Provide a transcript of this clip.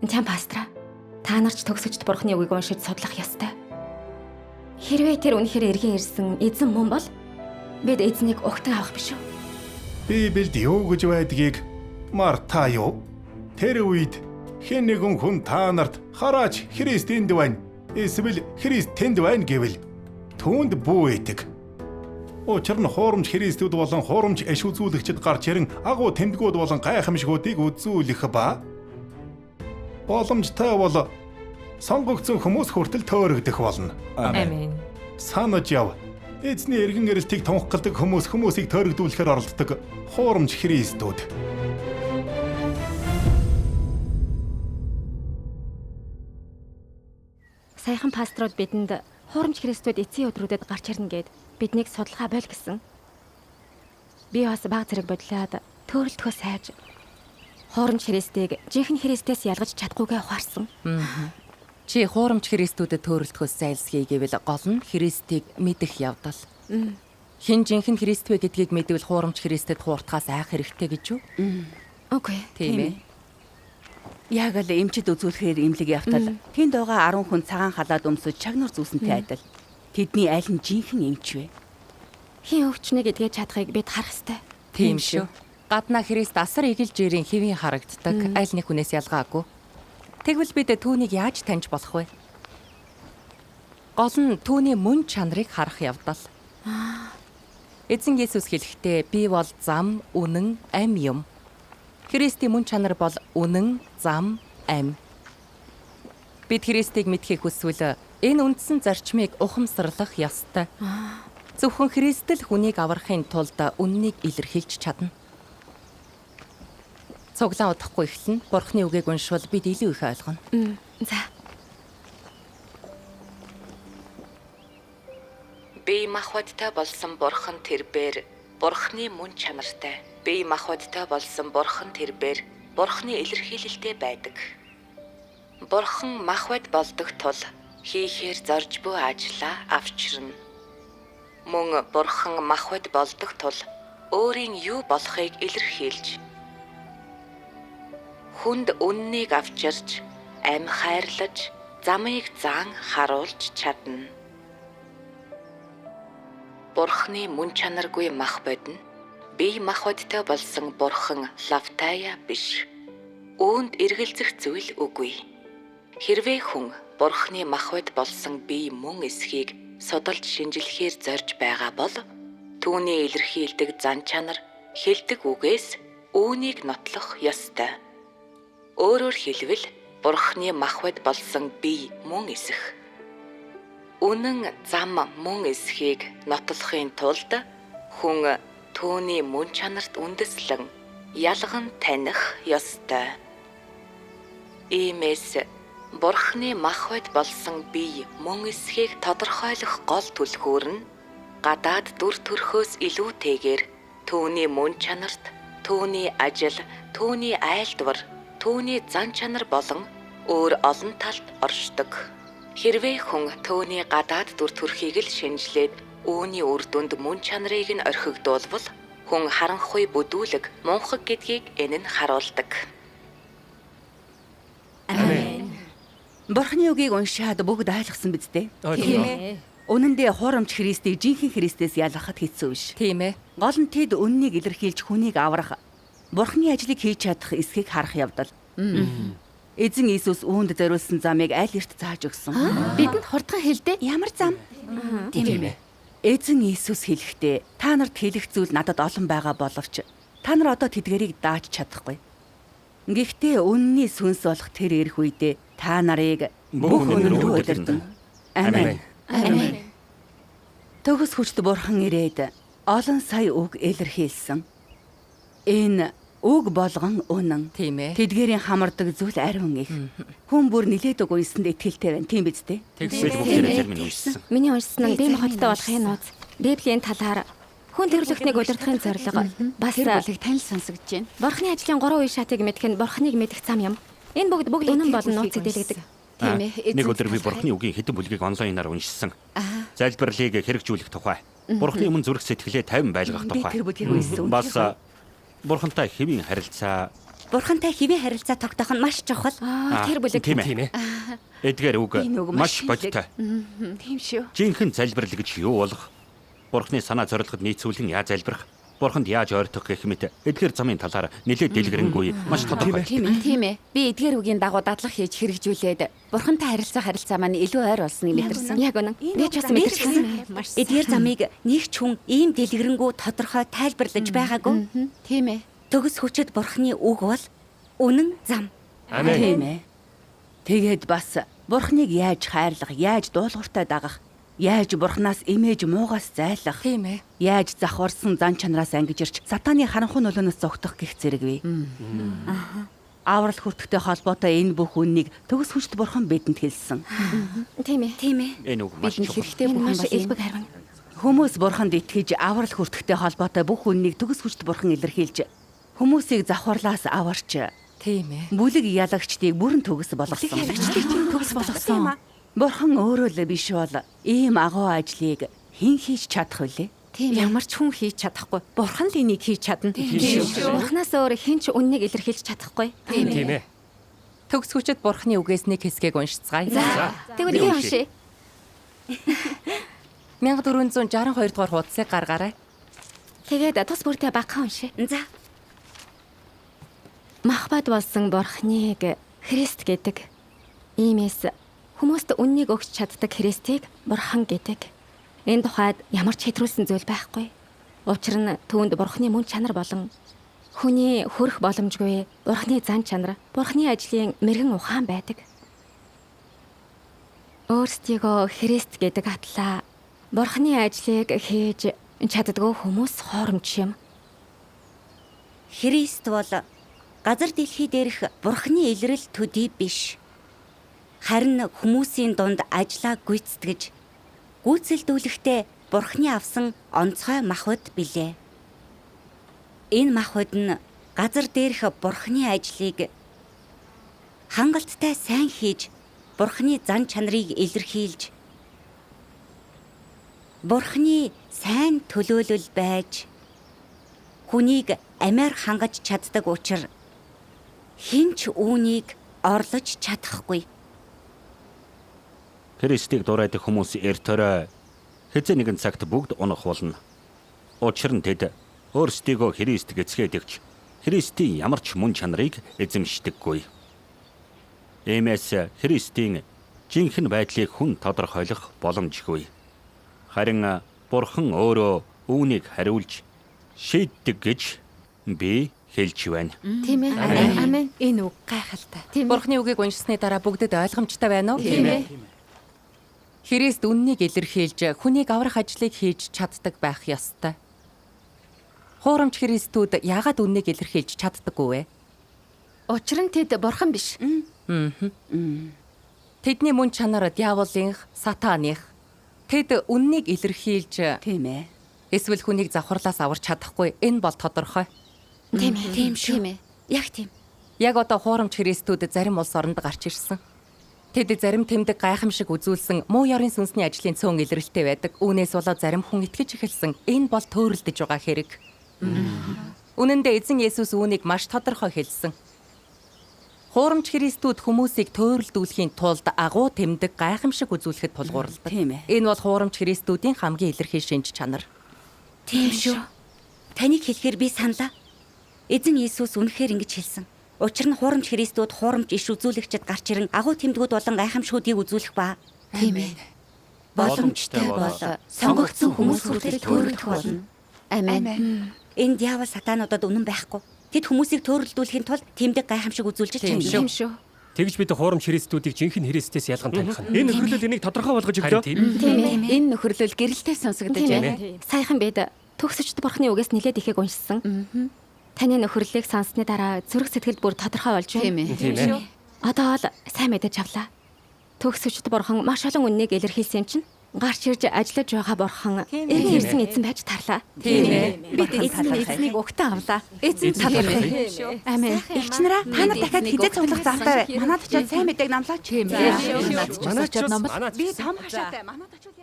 Чам пастра. Та нарч төгсөж Бурхны үгийг уншиж судлах ёстой. Хэрвээ тэр үнэхээр эргэн ирсэн эзэн мөн бол бид эзнийг огтон авах биш үү? Библиэд юу гэж байдгийг Марта юу? Тэр үед хэн нэгэн хүн та нарт хараач Христ энд байна. Эсвэл Христ тэнд байна гэвэл түүнд бүү идэг. Учир нь хуурамч Христүүд болон хуурамч иш үзүүлэгчид гарч ирэн агуу тэмдгүүд болон гайхамшгуудыг үзүүлэх ба боломжтой бол сонгогдсон хүмүүс хүртэл төөрөгдөх болно. Амен. Санаж яв. Эзний эргэн ирэлтийг тунхагладаг хүмүүсийг төөрөгдүүлэхээр оролддог хуурамч Христүүд. Саяхан паструуд бидэнд хуурамч Христүүд эцсийн өдрүүдэд гарч ирнэ гэд биднийг судалгаа бойл гэсэн. Би бас баг зэрэг бодлоод төөрөлтгөө сайж хуурамч Христийг жинхэнэ Христээс ялгаж чадахгүйгээ ухаарсан. Чи хуурамч Христүүдэд төөрөлтгөөс зайлсхий гэвэл гол нь Христийг мэдэх явдал. Хэн жинхэнэ Христ вэ гэдгийг мэдвэл хуурамч Христэд хууртахаас айх хэрэгтэй гэж юу? Окей. Тийм ээ. Яг л эмчид үзүүлэхээр имлэг явтал тэнд байгаа 10 хүн цагаан халаад өмсөж чагнар зүүсэнтэй адил. Тэдний аль нь жинхэнэ эмч вэ? Хин өвчнө гэдгээ чадахыг бид харах ёстой. Тийм шүү. Гаднаа Христ асар игэлж ирийн хэвийн харагддаг. Аль нэг хүнээс ялгаагүй. Тэгвэл бид түүнийг яаж таньж болох вэ? Гол нь түүний мөн чанарыг харах явдал. Эзэн Есүс хэлэхдээ би бол зам, үнэн, амь юм. Христийн мөн чанар бол үнэн, зам, амь. Бид Христийг мэдхийг хүсвэл энэ үндсэн зарчмыг ухамсарлах ёстой. Зөвхөн Христэл хүнийг аврахын тулд үннийг илэрхийлж чадна. Цуглаан удахгүй эхлэн Бурхны үгийг уншвал бид илүү их ойлгоно. За. Бие махбодтой болсон Бурхан тэрбээр Бурхны мөн чанартай. Бие махбодтой болсон Бурхан тэрбээр Бурхны илэрхийлэлтэй байдаг. Бурхан махбод болдог тул хийхээр зорж буй ажлаа авчирна. Мөн Бурхан махбод болдог тул өөрийн юу болохыг илэрхийлж хүнд үннийг авчирч, амь хайрлаж, замыг заан харуулж чадна. Бурхны мөн чанаргүй махбод нь бие махбодтой болсон Бурхан Лавтая биш. Үүнд эргэлзэх зүйл үгүй. Хэрвээ хүн Бурхны махбод болсон бие мөн эсхийг судалж шинжилэхээр зорж байгаа бол түүний илэрхийлдэг зан чанар хэлдэг үгээс үүнийг нотлох ёстой. Өөрөөр хэлбэл Бурхны махбод болсон бие мөн эсэх. Үнэн зам мөн эсхийг нотлохын тулд хүн түүний мөн чанарт үндэслэн ялган таних ёстой. Иймээс Бурхны махбод болсон бие мөн эсхийг тодорхойлох гол түлхүүр нь гадаад дүр төрхөөс илүүтэйгээр түүний мөн чанарт, түүний ажил, түүний айлтвар, түүний зан чанар болон өөр олон талд оршдог. Хэрвээ хүн түүний гадаад дүр төрхийг л шинжлээд үүний үр дүнд мөн чанарыг нь орхигдуулбал хүн харанхуй бүдүүлэг, мунхаг гэдгийг энэ нь харуулдаг. Амен. Бурхны үгийг уншаад бүгд ойлгосон биз дээ? Тийм ээ. Үнэн дээр хуурамч Христийг жинхэнэ Христээс ялгахад хэцүү биш. Тийм ээ. Гол нь тэд үннийг илэрхийлж хүнийг аврах, Бурхны ажлыг хийж чадах эсхийг харах явдал. Эзэн Иесус үүнд зориулсан замыг аль эрт зааж өгсөн. Бидэнд хурдхан хэлдэ. Ямар зам? Тийм ээ. Эзэн Иесус хэлэхдээ та нарт хэлэх зүйл надад олон байгаа боловч та нар одоо тэдгэрийг дааж чадахгүй. Гэхдээ үнний сүнс болох тэр ирэх үедээ та нарыг бүх үнэн рүү удирдана. Амен. Амен. Төгс хүчт Бурхан ирээд олон сая үг илэрхийлсэн. Энэ үг болгон үнэн. Тийм ээ. Тэдгэрийн хамардаг зүйл ариун их. Хүн бүр нилээдэг уйсанд итгэлтэй байна. Тийм биз дээ? Тэгвэл бүгд минь уншсан. Миний уншсан нь бие махбодтой болохын нууц. Библийн талаар хүн төрөлхтнийг удирдахын зорилго бас тэр бүлэг танил сонсогдож байна. Бурхны ажлын 3 үе шатыг мэдэх нь Бурхныг мэдэх зам юм. Энэ бүгд үнэн болон нууц дэлгэдэг. Тийм ээ. Нэг өдөр би Бурхны үгийн хэдэн бүлгийг онлайнаар уншсан. Залбирлыг хэрэгжүүлэх тухай, Бурхны өмнө зүрх сэтгэлээ 50 байлгах Би тухай. тэр бүлгийг уншсан. Бас Бурхантай хэвийн харилцаа, Бурхантай хэвээ харилцаа тогтоох нь маш чухал. Тэр бүлэг. Тийм ээ. Эдгээр үг Энэ үг маш маш бодтой. Тийм шүү. Жинхэнэ залбирал гэж юу болох? Бурхны санаа зорилгод нийцүүлэн яаж залбирах? Бурханд яаж ойртох гэх мэт эдгээр замын талаар нэлээд дэлгэрэнгүй маш тодорхой. Тийм ээ. Би эдгээр үгийн дагуу дадлах хийж хэрэгжүүлээд Бурхантай харилцаа маань илүү ойр болсныг мэдэрсэн. Яг үнэн. Би ч бас мэдэрсэн. Эдгээр замыг нэг ч хүн ийм дэлгэрэнгүү тодорхой тайлбарлаж байгаагүй. Тийм ээ. Төгс хүчит Бурхны үг бол үнэн зам. Тийм ээ. Тэгээд бас Бурхныг яаж хайрлах, яаж дуулууртай дагах, яаж Бурхнаас имэж муугаас зайлах, Тийм ээ. яаж завхарсан зан чанараас ангиж ирч сатааны харанхуй нөлөөнөөс зогтох гэх зэрэг бий. Аврал хүртэхтэй холбоотой энэ бүх үннийг төгс хүчит Бурхан бидэнд хэлсэн. Тийм ээ. Тийм ээ. Энэ үг маш Бидний чухал. хэрэгтэй Энэ бүхэн маш бол элбэг харван. Хүмүүс Бурханд итгэж аврал хүртэхтэй холбоотой бүх үннийг төгс хүчит Бурхан илэрхийлж хүмүүсийг завхарлаас аварч Тийм ээ. бүлэг ялагчдыг бүрэн төгс болгосон. Төгс болгосон. Бурхан өөрөө л биш бол ийм агуу ажлыг хэн хийж чадах вүлээ? Ямар ч хүн хийж чадахгүй. Бурхан л энийг хийж чадна. Бурханаас өөр хэн ч үннийг илэрхийлж чадахгүй. Тийм ээ. Төгс хүчит Бурхны үгээс нэг хэсгийг уншицгаая. Тэгвэл би уншия. 1462 дугаар хуудсыг гаргаарай. Тэгээд тус бүртээ багахан уншия. За. Махбат болсон Бурхныг Христ гэдэг. Иймээс хүмүүст үннийг өгч чаддаг Христийг Бурхан гэдэг. Энэ тухайд ямар ч хэтрүүлсэн зүйл байхгүй. Учир нь түүнд Бурхны мөн чанар болон хүний хүрэх боломжгүй Бурхны зан чанар, Бурхны ажлын мэрэгэн ухаан байдаг. Өөрсдийгөө Христ гэдэг атлаа Бурхны ажлыг хийж чаддгүй хүмүүс хоромч юм. Христ бол газар дэлхий дээрх Бурхны илрэл төдий биш. Харин хүмүүсийн дунд ажиллаа гүйцэтгэж гүйцэлдүүлэхдээ Бурхны авсан онцгой махбод билээ. Энэ махбод нь газар дээрх Бурхны ажлыг хангалттай сайн хийж Бурхны зан чанарыг илэрхийлж Бурхны сайн төлөөлөл байж хүнийг амиар хангаж чаддаг учраас хинч үүнийг орлож чадахгүй. Христийг дураадаг хүмүүс эртөөрөө хэзээ нэгэн цагт бүгд унах болно. Учир нь тэд өөрсдийгөө Христ гэцгээдэгч Христийн ямар ч мөн чанарыг эзэмшдэггүй. Иймээс Христийн жинхэнэ байдлыг хүн тодорхойлох боломжгүй. Харин Бурхан өөрөө үүнийг хариулж шийддэг гэж би хэлж байна. Тийм ээ. Амен. Энэ үг гайхалтай. Тийм ээ. Бурхны үгийг уншсны дараа бүгдэд ойлгомжтой байна уу? Тийм ээ. Христ үннийг илэрхийлж хүнийг аврах ажлыг хийж чаддаг байх ёстой. Хуурамч Христүүд яагаад үннийг илэрхийлж чаддаггүй вэ? Учир нь тэд Бурхан биш. Тэдний мөн чанар диаволынх, сатаных. Тэд үннийг илэрхийлж Тийм ээ. эсвэл хүнийг завхарлаас аварч чадахгүй. Энэ бол тодорхой. Тийм ээ. Тийм шүү. Яг тийм. Яг одоо хуурамч Христүүд зарим улс оронд гарч ирсэн. Тэд зарим тэмдэг гайхамшиг үзүүлсэн муу ёрын сүнсний ажлын цөөн илрэлтэй байдаг. Үүнээс болоод зарим хүн итгэж эхэлсэн. Энэ бол төөрөлдөж байгаа хэрэг. Үнэн дээр эзэн Есүс үүнийг маш тодорхой хэлсэн. Хуурамч Христүүд хүмүүсийг төөрөлдүүлэхийн тулд агуу тэмдэг гайхамшиг үзүүлэхэд тулгуурладаг. Тийм ээ. Энэ бол хуурамч Христүүдийн хамгийн илэрхий шинж чанар. Тийм шүү. Таныг хэлэхээр би саналаа. Эзэн Иесус үнэхээр ингэж хэлсэн. Учир нь хуурамч Христүүд хуурамч иш үзүүлэгчд гарч ирэн агуу тэмдгүүд болон гайхамшгуудыг үзүүлэх ба. Тийм ээ. Боломжтой бол сонгогдсон хүмүүс хүртэл төөрөлдөх болно. Амен. Энэ диавол сатануудад үнэн байхгүй. Тэд хүмүүсийг төөрөлдүүлэхийн тулд тэмдэг гайхамшиг үзүүлж Тийм чадна. шүү. шүү. Тэгж бид хуурамч Христүүдийг жинхэнэ Христээс ялган таних нь. Энэ нөхөрлөл энийг тодорхой болгож өглөө. Тийм ээ. Энэ нөхөрлөл гэрэлтэй сонсогдож байна. Саяхан бид төгсөчд Бурхны үгээс нэлээд ихийг уншсан. Таны нөхөрлөлийг сонссны дараа зүрх сэтгэлд бүр тодорхой болж байна. Тийм ээ. Одоо л сайн мэдэж авлаа. Төгсөчд Бурхан маш олон үннийг илэрхийлсэн чинь гарч ирж ажиллаж байгаа Бурхан эргэн ирсэн эзэн байж тарлаа. Тийм ээ. Бид эзнийг өгтөн авлаа. Эзэн талархав. Амен. Эгч нараа та нар дахиад хизээ цуглах заахтай. Манайд очиод сайн мэдээг намлаач. Тийм ээ. Манайч бас Би том хашаатай. Манайд очиод